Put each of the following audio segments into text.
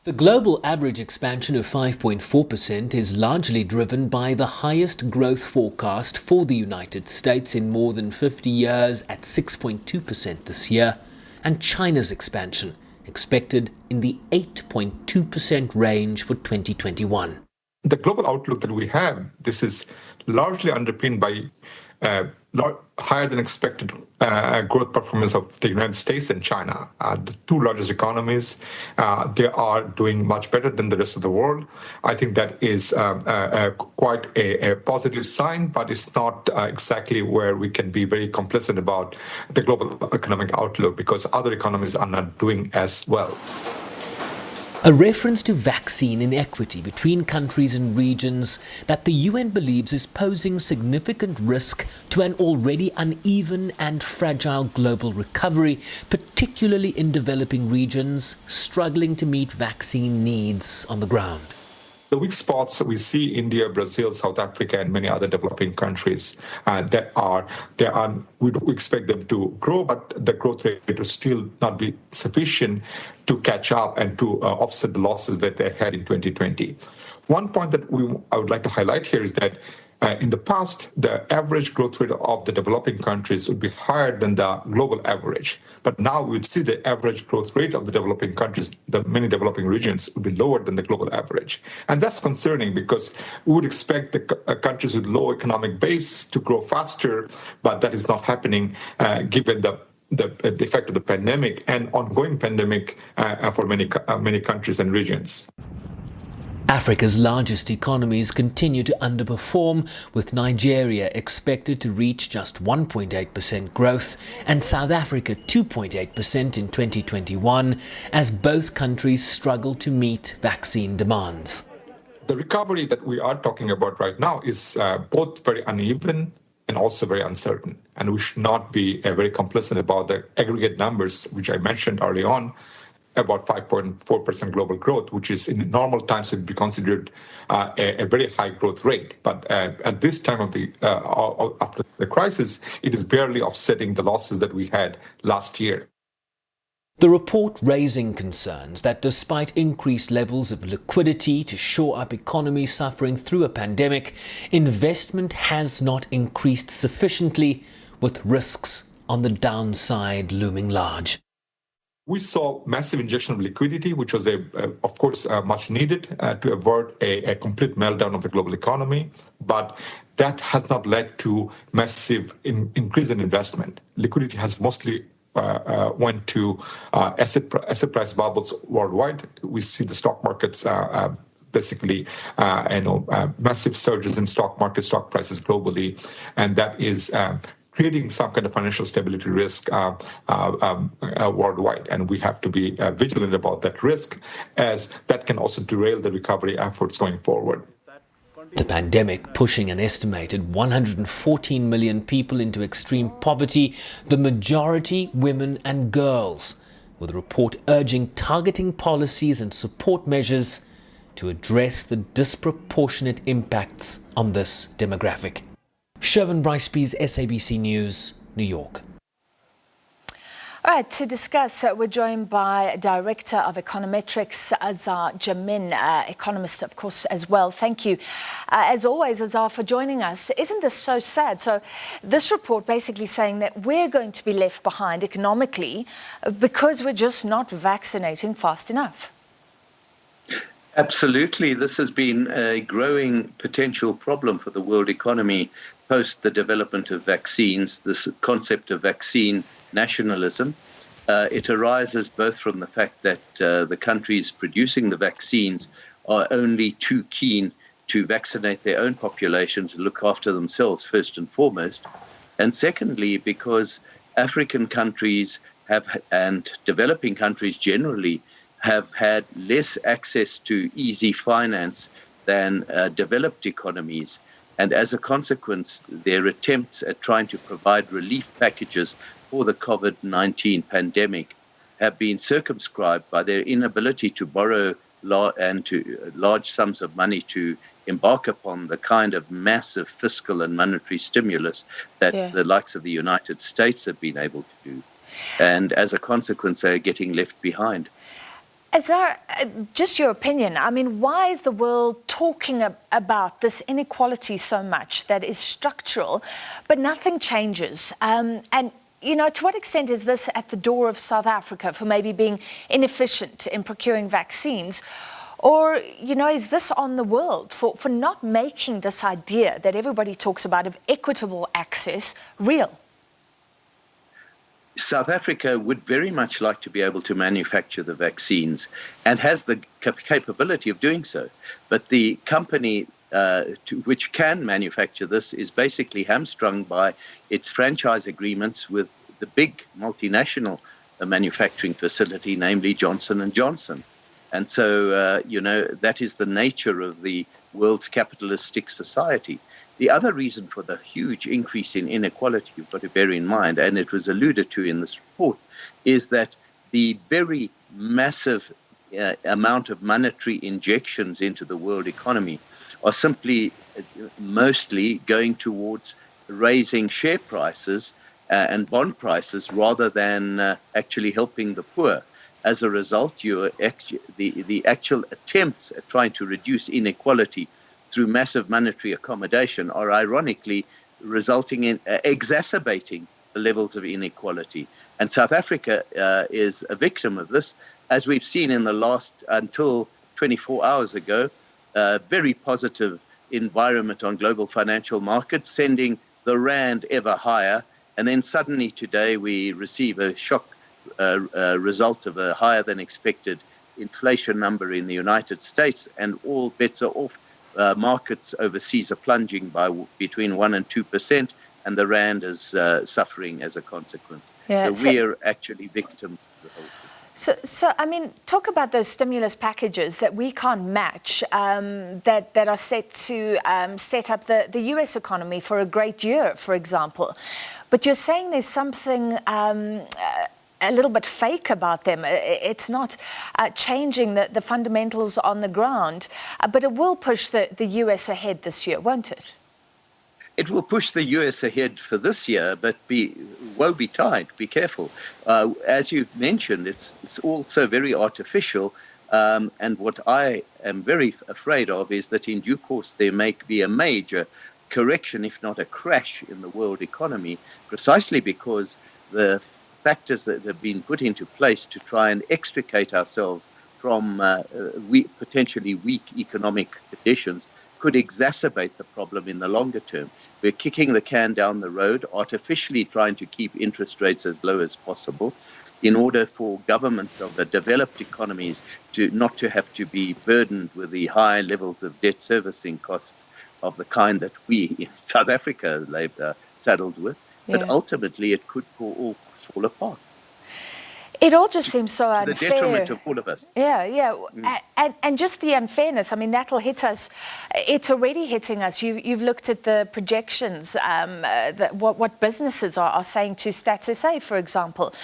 The global average expansion of 5.4% is largely driven by the highest growth forecast for the United States in more than 50 years at 6.2% this year, and China's expansion, expected in the 8.2% range for 2021. The global outlook that we have, this is largely underpinned by higher than expected growth performance of the United States and China. The two largest economies, they are doing much better than the rest of the world. I think that is quite a positive sign, but it's not exactly where we can be very complacent about the global economic outlook because other economies are not doing as well. A reference to vaccine inequity between countries and regions that the UN believes is posing significant risk to an already uneven and fragile global recovery, particularly in developing regions struggling to meet vaccine needs on the ground. The weak spots we see India, Brazil, South Africa, and many other developing countries we expect them to grow, but the growth rate will still not be sufficient to catch up and to offset the losses that they had in 2020. One point that I would like to highlight here is that in the past, the average growth rate of the developing countries would be higher than the global average. But now we'd see the average growth rate of the developing countries, the many developing regions, would be lower than the global average. And that's concerning because we would expect the countries with low economic base to grow faster, but that is not happening given the effect of the pandemic and ongoing pandemic for many countries and regions. Africa's largest economies continue to underperform, with Nigeria expected to reach just 1.8% growth and South Africa 2.8% in 2021, as both countries struggle to meet vaccine demands. The recovery that we are talking about right now is both very uneven and also very uncertain. And we should not be very complacent about the aggregate numbers, which I mentioned early on, about 5.4% global growth, which is in normal times would be considered a very high growth rate. But at this time of after the crisis, it is barely offsetting the losses that we had last year. The report raising concerns that despite increased levels of liquidity to shore up economies suffering through a pandemic, investment has not increased sufficiently, with risks on the downside looming large. We saw massive injection of liquidity, which was, of course, much needed to avoid a complete meltdown of the global economy. But that has not led to massive increase in investment. Liquidity has mostly went to asset price bubbles worldwide. We see the stock markets basically, massive surges in stock prices globally, and that is creating some kind of financial stability risk worldwide. And we have to be vigilant about that risk, as that can also derail the recovery efforts going forward. The pandemic pushing an estimated 114 million people into extreme poverty, the majority women and girls, with a report urging targeting policies and support measures to address the disproportionate impacts on this demographic. Sherwin Bryceby's SABC News, New York. All right, to discuss, we're joined by Director of Econometrics, Azar Jamin, economist, of course, as well. Thank you, as always, Azar, for joining us. Isn't this so sad? So this report basically saying that we're going to be left behind economically because we're just not vaccinating fast enough. Absolutely. This has been a growing potential problem for the world economy post the development of vaccines, this concept of vaccine nationalism. It arises both from the fact that the countries producing the vaccines are only too keen to vaccinate their own populations and look after themselves first and foremost. And secondly, because African countries and developing countries generally have had less access to easy finance than developed economies. And as a consequence, their attempts at trying to provide relief packages for the COVID-19 pandemic have been circumscribed by their inability to borrow large sums of money to embark upon the kind of massive fiscal and monetary stimulus that the likes of the United States have been able to do. And as a consequence, they are getting left behind. Azar, just your opinion. I mean, why is the world talking about this inequality so much that is structural, but nothing changes? And, you know, to what extent is this at the door of South Africa for maybe being inefficient in procuring vaccines? Or, you know, is this on the world for not making this idea that everybody talks about of equitable access real? South Africa would very much like to be able to manufacture the vaccines and has the capability of doing so. But the company which can manufacture this is basically hamstrung by its franchise agreements with the big multinational manufacturing facility, namely Johnson & Johnson. And so, you know, that is the nature of the world's capitalistic society. The other reason for the huge increase in inequality you've got to bear in mind, and it was alluded to in this report, is that the very massive amount of monetary injections into the world economy are simply mostly going towards raising share prices and bond prices rather than actually helping the poor. As a result, the actual attempts at trying to reduce inequality through massive monetary accommodation are ironically resulting in exacerbating the levels of inequality. And South Africa is a victim of this, as we've seen in the last, until 24 hours ago, very positive environment on global financial markets, sending the rand ever higher. And then suddenly today we receive a shock result of a higher than expected inflation number in the United States, and all bets are off. Markets overseas are plunging by between 1% and 2%, and the rand is suffering as a consequence. Yeah, so we are actually victims of the whole thing. So, I mean, talk about those stimulus packages that we can't match, that are set to set up the US economy for a great year, for example. But you're saying there's something a little bit fake about them. It's not changing the fundamentals on the ground, but it will push the US ahead this year, won't it? It will push the US ahead for this year, but woe betide, be careful. As you've mentioned, it's also very artificial. And what I am very afraid of is that in due course there may be a major correction, if not a crash, in the world economy, precisely because the factors that have been put into place to try and extricate ourselves from potentially weak economic conditions could exacerbate the problem in the longer term. We're kicking the can down the road, artificially trying to keep interest rates as low as possible in order for governments of the developed economies not to have to be burdened with the high levels of debt servicing costs of the kind that we in South Africa are saddled with. Yeah. But ultimately it could all fall apart. It all just seems so unfair. To the detriment of all of us. Yeah. And just the unfairness, I mean, that'll hit us. It's already hitting us. You've looked at the projections, what businesses are saying to Stats SA, for example.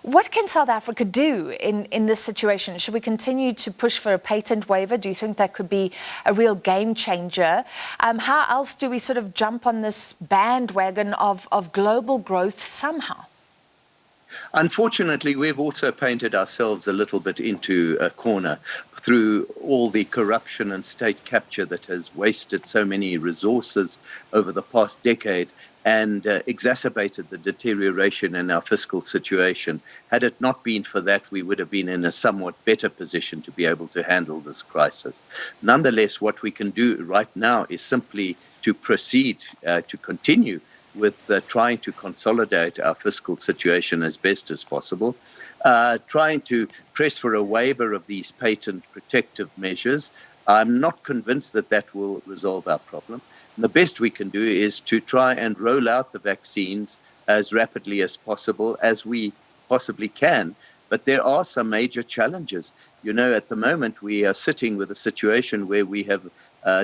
What can South Africa do in this situation? Should we continue to push for a patent waiver? Do you think that could be a real game changer? How else do we sort of jump on this bandwagon of global growth somehow? Unfortunately, we've also painted ourselves a little bit into a corner through all the corruption and state capture that has wasted so many resources over the past decade and exacerbated the deterioration in our fiscal situation. Had it not been for that, we would have been in a somewhat better position to be able to handle this crisis. Nonetheless, what we can do right now is simply to proceed, to continue with trying to consolidate our fiscal situation as best as possible, trying to press for a waiver of these patent protective measures. I'm not convinced that that will resolve our problem. And the best we can do is to try and roll out the vaccines as rapidly as possible as we possibly can. But there are some major challenges. You know, at the moment, we are sitting with a situation where we have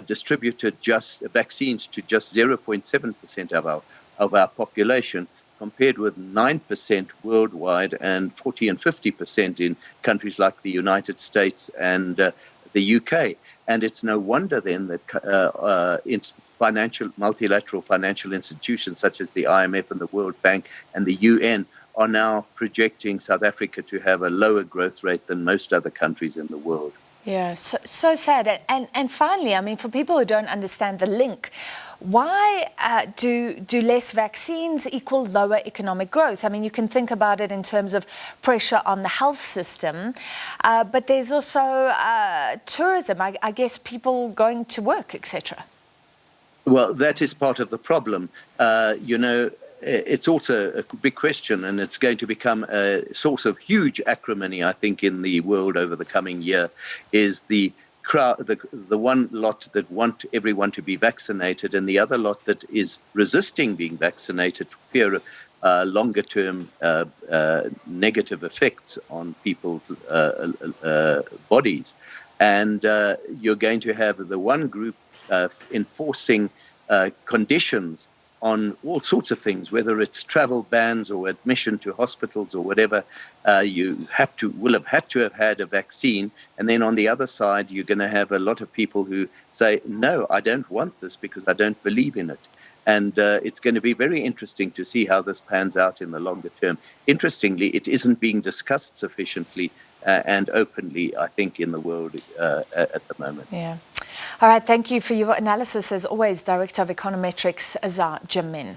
distributed just vaccines to just 0.7% of our population, compared with 9% worldwide and 40 and 50% in countries like the United States and the UK. And it's no wonder then that multilateral financial institutions such as the IMF and the World Bank and the UN are now projecting South Africa to have a lower growth rate than most other countries in the world. Yeah, so sad. And finally, I mean, for people who don't understand the link, why do less vaccines equal lower economic growth? I mean, you can think about it in terms of pressure on the health system, but there's also tourism, I guess people going to work, etc. Well, that is part of the problem. It's also a big question, and it's going to become a source of huge acrimony, I think, in the world over the coming year, is the crowd, the one lot that want everyone to be vaccinated and the other lot that is resisting being vaccinated for fear of longer-term negative effects on people's bodies. And you're going to have the one group enforcing conditions on all sorts of things, whether it's travel bans or admission to hospitals or whatever. You will have had to have had a vaccine. And then on the other side, you're going to have a lot of people who say, no, I don't want this because I don't believe in it. And it's going to be very interesting to see how this pans out in the longer term. Interestingly, it isn't being discussed sufficiently and openly, I think, in the world at the moment. Yeah. All right, thank you for your analysis, as always, Director of Econometrics, Azar Jamin.